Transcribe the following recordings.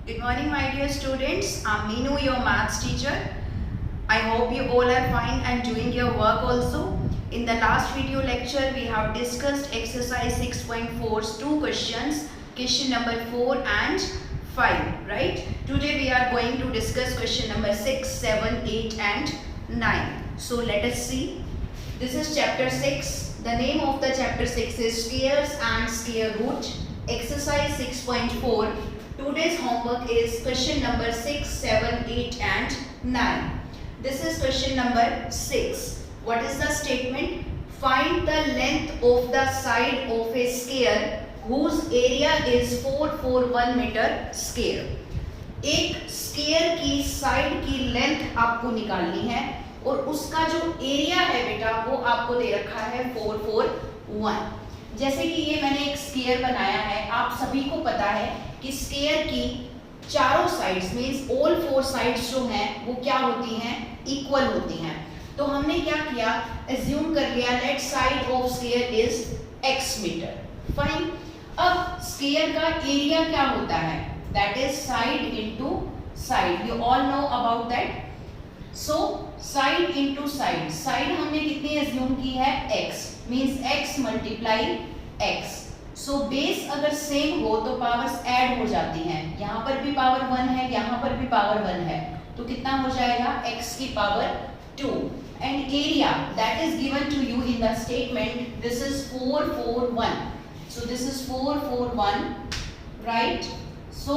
Good morning, my dear students. I'm Meenu, your maths teacher. I hope you all are fine and doing your work also. In the last video lecture, we have discussed exercise 6.4's two questions, question number 4 and 5, right? Today we are going to discuss question number 6, 7, 8 and 9. So let us see. This is chapter 6. The name of the chapter 6 is Squares and Square Root. Exercise 6.4. Today's homework is question number 6, 7, 8 and 9. This is question number 6. What is the statement? Find the length of the side of a square whose area is 441 meter square. एक square की side की length आपको निकालनी है और उसका जो area है बेटा वो आपको दे रखा है 441. जैसे कि ये मैंने एक स्क्वायर बनाया है, आप सभी को पता है कि स्क्वायर की चारों साइड्स मींस ऑल 4 साइड्स जो हैं वो क्या होती हैं, इक्वल होती हैं. तो हमने क्या किया, एज्यूम कर लिया let side of square is x metre. Fine. अब स्क्वायर का एरिया क्या होता है, that is side into side. You all know about that. So side into side, side हमने कितनी एज्यूम की है, x means x multiply x. So base अगर सेम हो तो पावर्स ऐड हो जाती हैं. यहाँ पर भी पावर 1 है, यहाँ पर भी पावर 1 है, तो कितना हो जाएगा, x की power 2. And area that is given to you in the statement, this is 441. So this is 441, right. So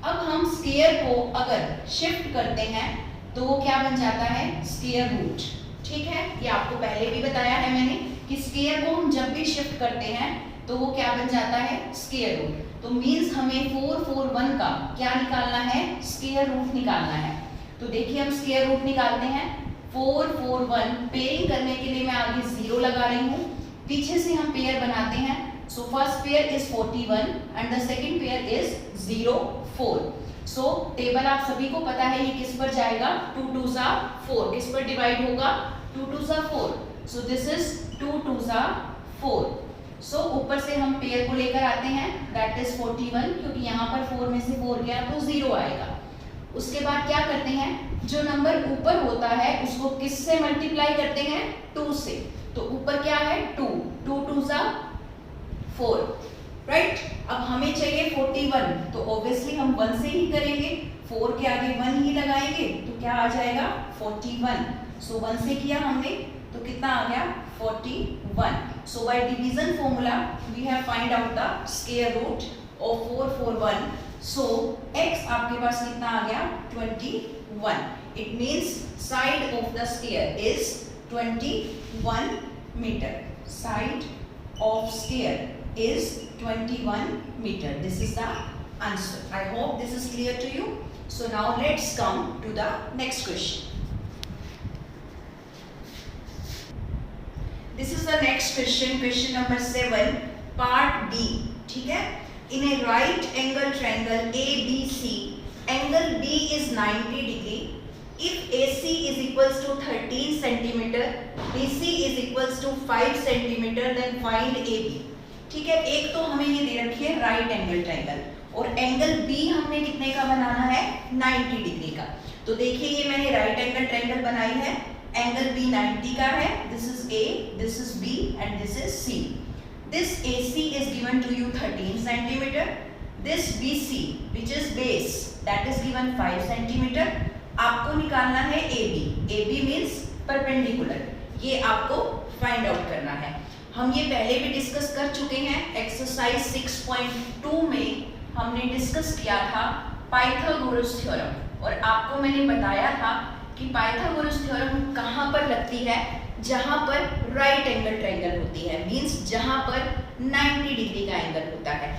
अब हम स्क्वायर को अगर शिफ्ट करते हैं तो वो क्या बन जाता है, स्क्वायर रूट. ठीक है, ये आपको पहले भी बताया है मैंने कि स्क्वायर को हम जब भी शिफ्ट करते हैं तो वो क्या बन जाता है, स्क्वायर रूट. तो मींस हमें 441 का क्या निकालना है, स्क्वायर रूट निकालना है. तो देखिए हम स्क्वायर रूट निकालते हैं. 441 पेयरिंग करने के लिए मैं आगे 0 लगा रही हूँ, पीछे से हम पेयर बनाते हैं. So first pair is 41 and the second pair is 0, 4. So table आप सभी को पता है ये किस पर जाएगा, 2 2 जा 4. किस पर डिवाइड होगा, 2 2 जा 4. सो दिस इज 2 2 जा 4. सो ऊपर से हम पेयर को लेकर आते हैं, दैट इज 41, क्योंकि यहाँ पर 4 में से 4 गया तो 0 आएगा. उसके बाद क्या करते हैं, जो नंबर ऊपर होता है उसको किससे मल्टीप्लाई करते हैं, 2 से. तो ऊपर क्या है, 2 2 2 जा 4, राइट. अब हमें चाहिए 41, तो ऑब्वियसली हम 1 से ही करेंगे, 4 के आगे 1 ही लगाएंगे तो क्या आ जाएगा, 41. सो 1 से किया हमने तो कितना आ गया, 41. So by division formula we have find out the square root of 441. So x आपके पास कितना आ गया, 21. It means side of the square is 21 metre. Side of square is 21 meter. This is the answer. I hope this is clear to you. So now let's come to the next question. This is the next question, question number 7, part B. ठीक है. In a right angle triangle ABC, angle B is 90 degree. If AC is equals to 13 centimeter, BC is equals to 5 centimeter, then find AB. ठीक है, एक तो हमें ये दे रखी है राइट एंगल ट्रायंगल और एंगल बी हमने कितने का बनाना है, 90 डिग्री का. तो देखिए ये मैंने राइट एंगल ट्रायंगल बनाई है, एंगल बी 90 का है. This is A, this is B and this is C. This AC is given to you 13 centimeter. This BC which is base that is given 5 centimeter. आपको निकालना है AB. AB means perpendicular. ये आपको find out करना है. हम ये पहले भी डिस्कस कर चुके हैं. एक्सरसाइज 6.2 में हमने डिस्कस किया था पाइथागोरस थ्योरम और आपको मैंने बताया था कि पाइथागोरस थ्योरम कहाँ पर लगती है, जहाँ पर राइट एंगल ट्रायंगल होती है, मींस जहाँ पर 90 डिग्री का एंगल होता है.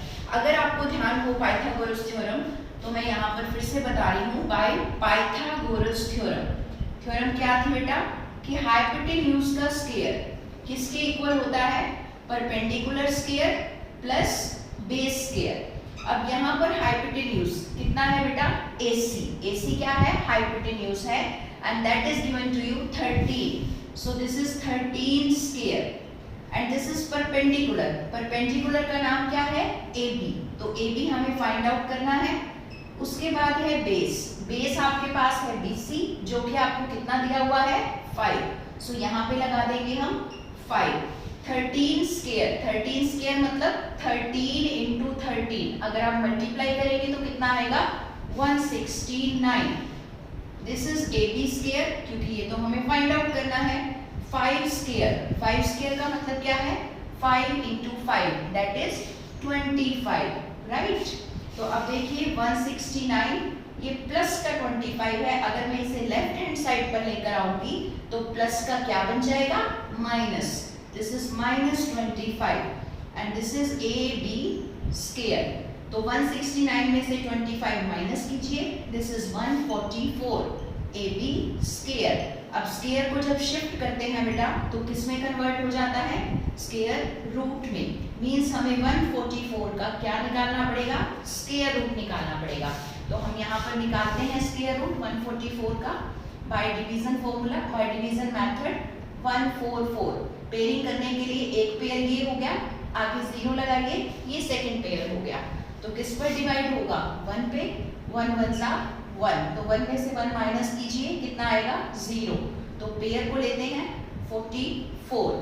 अगर आपको ध्यान हो पाइथागोरस थ्योरम तो मैं यहाँ पर फिर से बता रही हूँ, बाय पाइथागोरस थ्योरम. थ्योरम क्या थी बेटा, कि हाइपोटेन्यूज का स्क्वायर किसके इक्वल होता है, perpendicular square plus base square. अब यहाँ पर हाइपोटेन्यूज कितना है बेटा, AC. AC क्या है, हाइपोटेन्यूज है and that is given to you 13. So this is 13 square and this is perpendicular. Perpendicular का नाम क्या है, AB. तो AB हमें फाइंड आउट करना है. उसके बाद है बेस, बेस आपके पास है BC जो कि आपको कितना दिया हुआ है 5, सो यहाँ पे लगा देंगे हम 5। 13 स्क्वायर, 13 स्क्वायर मतलब 13 इंटू 13, अगर आप मल्टीप्लाई करेंगे तो कितना आएगा 169। दिस इज AB स्क्वायर, क्योंकि ये तो हमें फाइंड आउट करना है। 5 स्क्वायर, 5 स्क्वायर का मतलब क्या है 5 इंटू 5 दैट इज 25, राइट। तो अब देखिए 169, ये प्लस का 25 है, अगर मैं इसे लेफ्ट हैंड साइड पर लेकर आऊंगी तो प्लस का क्या बन जाएगा minus, this is -25 and this is AB square. तो 169 में से 25 माइनस कीजिए, दिस इज 144 AB स्क्वायर। अब स्क्वायर को जब शिफ्ट करते हैं बेटा तो किस में कन्वर्ट हो जाता है स्क्वायर रूट में, मींस हमें 144 का क्या निकालना पड़ेगा स्क्वायर रूट निकालना पड़ेगा। तो हम यहाँ पर निकालते हैं स्क्वायर रूट 144 का bye division formula, by division method 144। Pairing करने के लिए एक पेयर ये हो गया, आगे 0 लगाइए, ये सेकंड पेयर हो गया। तो किस पर डिवाइड होगा 1 पे, 1 1 सा 1, तो 1 में से 1 माइनस कीजिए कितना आएगा 0। तो पेयर को लेते हैं 44,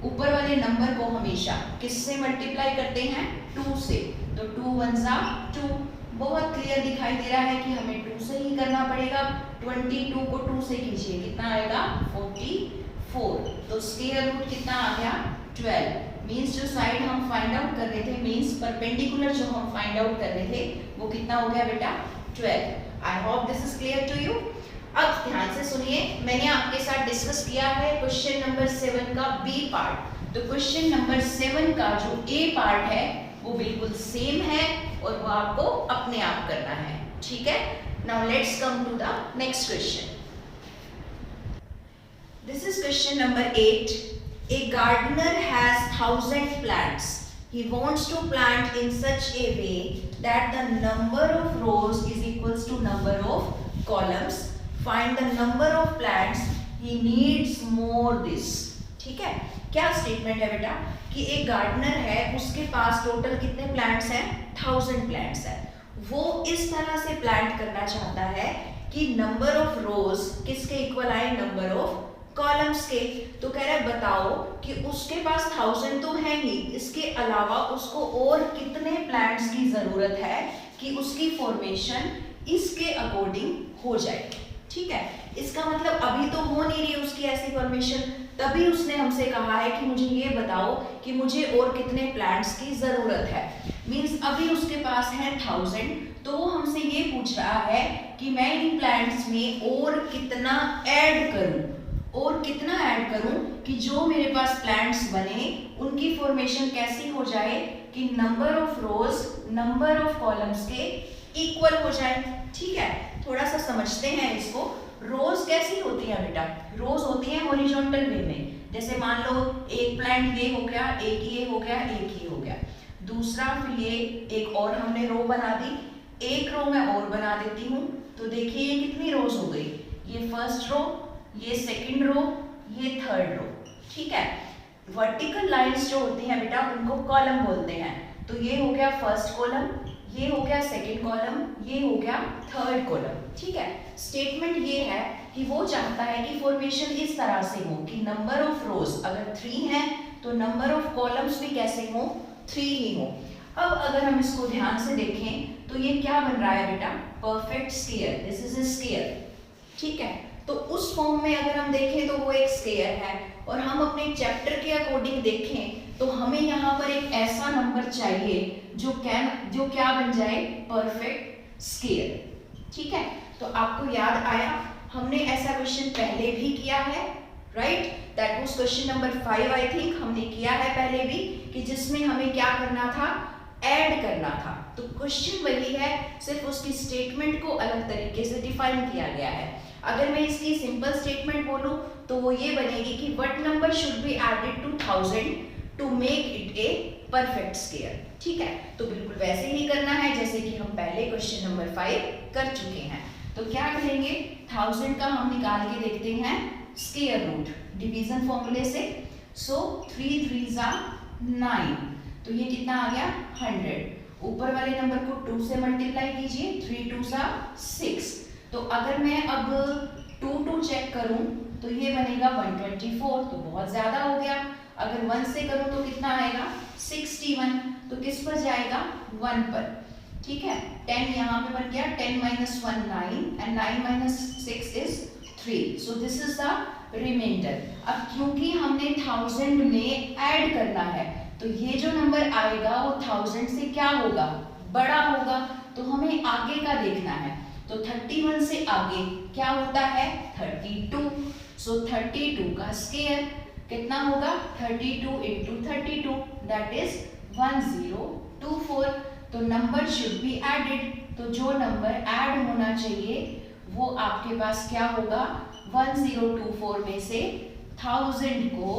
ऊपर वाले नंबर को हमेशा किससे मल्टीप्लाई करते हैं 2 से, तो 2 1 सा 2, बहुत क्लियर दिखाई दे रहा है कि हमें 2 से ही करना पड़ेगा। 22 को 2 से कीजिए कितना आएगा 44, तो स्क्वायर रूट कितना आ गया 12, मींस जो साइड हम फाइंड आउट कर रहे थे, मींस परपेंडिकुलर जो हम फाइंड आउट कर रहे थे वो कितना हो गया बेटा 12। I hope this is clear to you. अब ध्यान से सुनिए, मैंने आपके साथ डिस्कस किया है क्वेश्चन नंबर 7 का बी पार्ट, तो क्वेश्चन नंबर 7 का जो ए पार्ट है वो बिल्कुल सेम है और वो आपको अपने आप करना है, ठीक है। Now let's come to the next question. This is question number 8। A gardener has 1000 plants. He wants to plant in such a way that the number of rows is equals to number of columns. Find the number of plants he needs more this. ठीक है, क्या statement है बेटा कि एक gardener है, उसके पास total कितने प्लांट्स हैं 1000 प्लांट्स हैं। वो इस तरह से प्लांट करना चाहता है कि नंबर ऑफ रोज किसके इक्वल आए नंबर ऑफ कॉलम्स के। तो कह रहा है बताओ कि उसके पास 1000 तो है ही, इसके अलावा उसको और कितने प्लांट्स की जरूरत है कि उसकी फॉर्मेशन इसके अकॉर्डिंग हो जाए, ठीक है। इसका मतलब अभी तो हो नहीं रही उसकी ऐसी फॉर्मेशन, तभी उसने हमसे कहा है कि मुझे ये बताओ कि मुझे और कितने प्लांट्स की जरूरत है। मींस अभी उसके पास है 1000, तो वो हमसे ये पूछ रहा है कि मैं इन प्लांट्स में और कितना ऐड करूं, और कितना ऐड करूं कि जो मेरे पास प्लांट्स बने उनकी फॉर्मेशन कैसी हो जाए कि number of rose number of columns के इक्वल हो जाए, ठीक है। थोड़ा सा समझते हैं इसको। रोज कैसी होती है बेटा, रोज होती है हॉरिजॉन्टल वे में, जैसे मान लो एक प्लांट ये हो गया, एक ये हो गया, एक ये हो गया, दूसरा फिर ये एक और हमने रो बना दी, एक रो मैं और बना देती हूँ, तो देखिए ये कितनी रोज हो गई, ये फर्स्ट रो, ये सेकंड रो, ये थर्ड रो, ठीक है। वर्टिकल लाइंस जो होती हैं बेटा उनको कॉलम बोलते हैं। तो ये हो गया फर्स्ट कॉलम, ये हो गया सेकंड कॉलम, ये हो गया थर्ड कॉलम, ठीक है। स्टेटमेंट ये है कि वो चाहता है कि फॉर्मेशन इस तरह से हो कि नंबर ऑफ रोज अगर 3 है तो नंबर ऑफ कॉलम्स भी कैसे हो 3 ही हो। अब अगर हम इसको ध्यान से देखें तो ये क्या बन रहा है बेटा perfect square, this is a square, ठीक है। तो उस फॉर्म में अगर हम देखें तो वो एक स्क्वायर है, और हम अपने चैप्टर के अकॉर्डिंग देखें तो हमें यहाँ पर एक ऐसा नंबर चाहिए जो क्या बन जाए परफेक्ट स्क्वायर, ठीक है। तो आपको याद आया हमने ऐसा क्वेश्चन पहले भी किया है, right, that was question number 5 I think, हमने किया है पहले भी, कि जिसमें हमें क्या करना था ऐड करना था। तो क्वेश्चन वही है, सिर्फ उसकी स्टेटमेंट को अलग तरीके से डिफाइन किया गया है। अगर मैं इसकी सिंपल स्टेटमेंट बोलूं तो वो ये बनेगी कि what number should be added to 1000 to make it a perfect square, ठीक है। तो बिल्कुल वैसे ही करना है जैसे कि हम पहले क्वेश्चन नंबर 5 कर चुके हैं। तो क्या करेंगे 1000 का हम निकाल के देखते हैं स्क्वायर रूट डिवीजन फॉर्मूले से। सो 3 3 9, तो ये कितना आ गया 100। ऊपर वाले नंबर को 2 से मल्टीप्लाई कीजिए, 3 2 6। तो अगर मैं अब 2 चेक करूं तो ये बनेगा 124, तो बहुत ज़्यादा हो गया। अगर 1 से करूं तो कितना आएगा 61, तो किस पर जाएगा 1 पर। ठीक है, 10 यहाँ पे बन गया, 10 - 1 9 and 9 - 6 is 3, so this is the remainder. अब क्योंकि हमने 1000 में ऐड करना है तो ये जो नंबर आएगा वो 1000 से क्या होगा, बड़ा होगा, तो हमें आगे का देखना है। तो 31 से आगे क्या होता है 32, सो 32 का स्क्वायर कितना होगा 32 × 32, दैट इज 1024। तो नंबर शुड बी एडेड, तो जो नंबर ऐड होना चाहिए वो आपके पास क्या होगा 1024 में से 1000 को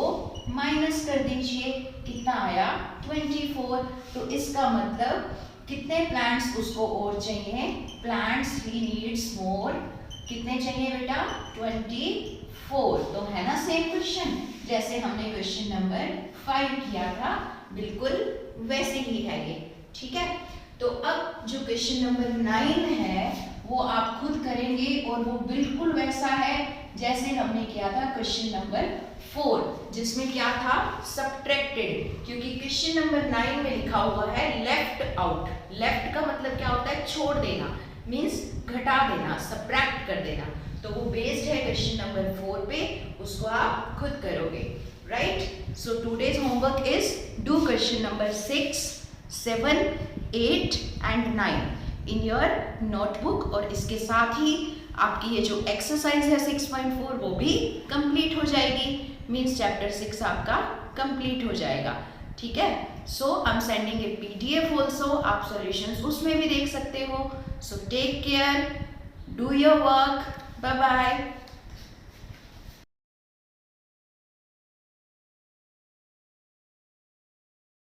माइनस कर दीजिए, कितना आया 24। तो इसका मतलब कितने प्लांट्स उसको और चाहिए, प्लांट्स ही नीड्स मोर, कितने चाहिए बेटा 24। तो है ना सेम क्वेश्चन जैसे हमने क्वेश्चन नंबर 5 किया था, बिल्कुल वैसे ही है ये। ठीक है, तो अब जो क्वेश्चन नंबर 9 है वो आप खुद करेंगे और वो बिल्कुल वैसा है जैसे हमने किया था क्वेश्चन नंबर 4, जिसमें क्या था सब्ट्रैक्टेड, क्योंकि क्वेश्चन नंबर 9 में लिखा हुआ है लेफ्ट आउट। लेफ्ट का मतलब क्या होता है छोड़ देना, मीन्स घटा देना, सब्ट्रैक्ट कर देना। तो वो बेस्ड है क्वेश्चन नंबर 4 पे, उसको आप खुद करोगे, right. So today's homework is do question number 6, 7, 8 and 9 in your notebook, और इसके साथ ही आपकी ये जो एक्सरसाइज है 6.4 वो भी कंप्लीट हो जाएगी, मीन्स चैप्टर 6 आपका कंप्लीट हो जाएगा। ठीक है, so I am sending a PDF also, आप सॉल्यूशंस उसमें भी देख सकते हो। So take care, do your work, bye bye.